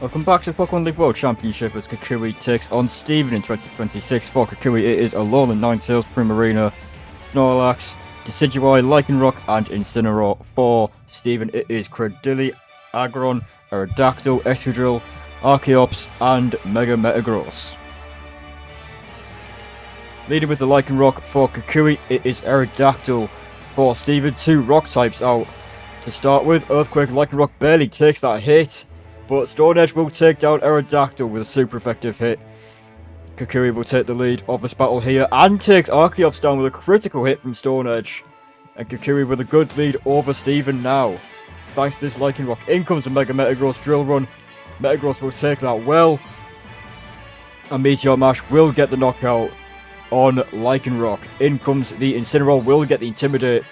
Welcome back to the Pokemon League World Championship as Kukui takes on Steven in 2026. For Kukui, it is Alolan Ninetales, Primarina, Snorlax, Decidueye, Lycanroc, and Incineroar. For Steven, it is Credilli, Aggron, Aerodactyl, Excadrill, Archeops, and Mega Metagross. Leading with the Lycanroc for Kukui, it is Aerodactyl. For Steven, 2 rock types out. To start with, Earthquake Lycanroc barely takes that hit, but Stone Edge will take down Aerodactyl with a super effective hit. Kukui will take the lead of this battle here and takes Archeops down with a critical hit from Stone Edge. And Kukui with a good lead over Steven now. Thanks to this Lycanroc, in comes the Mega Metagross Drill Run. Metagross will take that well. And Meteor Mash will get the knockout on Lycanroc. In comes the Incineroar, will get the Intimidate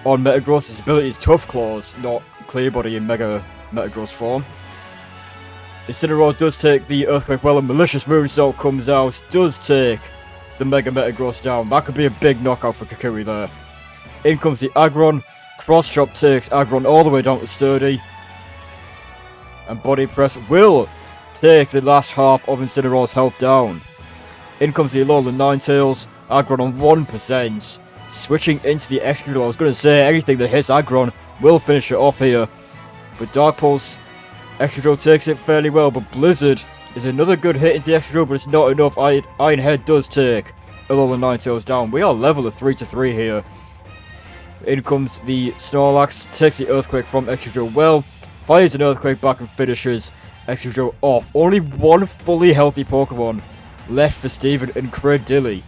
on Metagross. His ability is Tough Claws, not Clear Body in Mega Metagross form. Incineroar does take the Earthquake well, and Malicious Moonsault comes out, does take the Mega Metagross down. That could be a big knockout for Kukui there. In comes the Aggron. Cross Chop takes Aggron all the way down to Sturdy. And Body Press will take the last half of Incineroar's health down. In comes the Alolan Ninetales. Aggron on 1%. Switching into the Excadrill. I was going to say anything that hits Aggron will finish it off here. But Dark Pulse, Excadrill takes it fairly well, but Blizzard is another good hit into the Excadrill, but it's not enough. Iron Head does take Alolan Ninetales down. We are level of 3-3 here. In comes the Snorlax, takes the Earthquake from Excadrill well, fires an Earthquake back and finishes Excadrill off. Only one fully healthy Pokemon left for Steven and Credilli.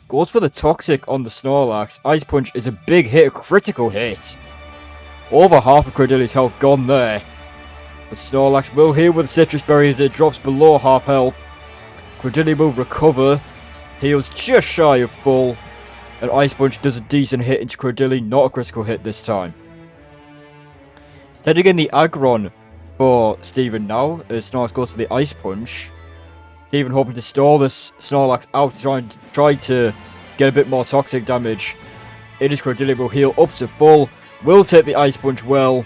Goes for the Toxic on the Snorlax. Ice Punch is a big hit, a critical hit. Over half of Credilli's health gone there. But Snorlax will heal with Citrus Berry as it drops below half health. Credilli will recover. Heals just shy of full. And Ice Punch does a decent hit into Credilli, not a critical hit this time. Setting in the Aggron for Steven now, as Snorlax goes for the Ice Punch. Steven hoping to stall this Snorlax out to try to get a bit more toxic damage. It is Credilli will heal up to full. Will take the Ice Punch well.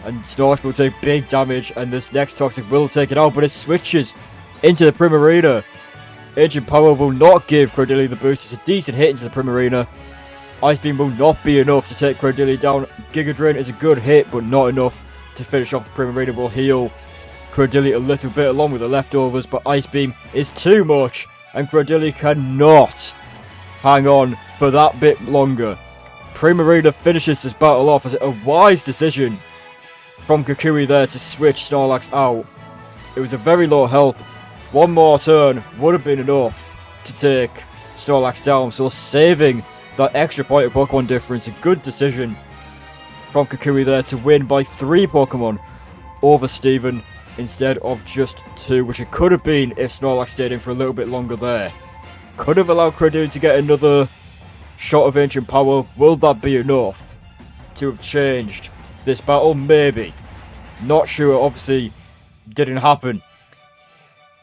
And Snorlax will take big damage, and this next Toxic will take it out, but it switches into the Primarina. Ancient Power will not give Credilli the boost. It's a decent hit into the Primarina. Ice Beam will not be enough to take Credilli down. Giga Drain is a good hit, but not enough to finish off. The Primarina will heal Credilli a little bit along with the leftovers, but Ice Beam is too much, and Credilli cannot hang on for that bit longer. Primarina finishes this battle off as a wise decision from Kukui there to switch Snorlax out. It was a very low health. One more turn would have been enough to take Snorlax down, so saving that extra point of Pokemon difference. A good decision from Kukui there to win by 3 Pokemon over Steven instead of just 2, which it could have been if Snorlax stayed in for a little bit longer there. Could have allowed Credilli to get another shot of Ancient Power. Will that be enough to have changed this battle? Maybe. Not sure, obviously didn't happen.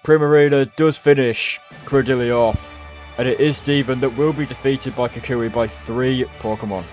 Primarina does finish Credilli off, and it is Steven that will be defeated by Kukui by 3 Pokemon.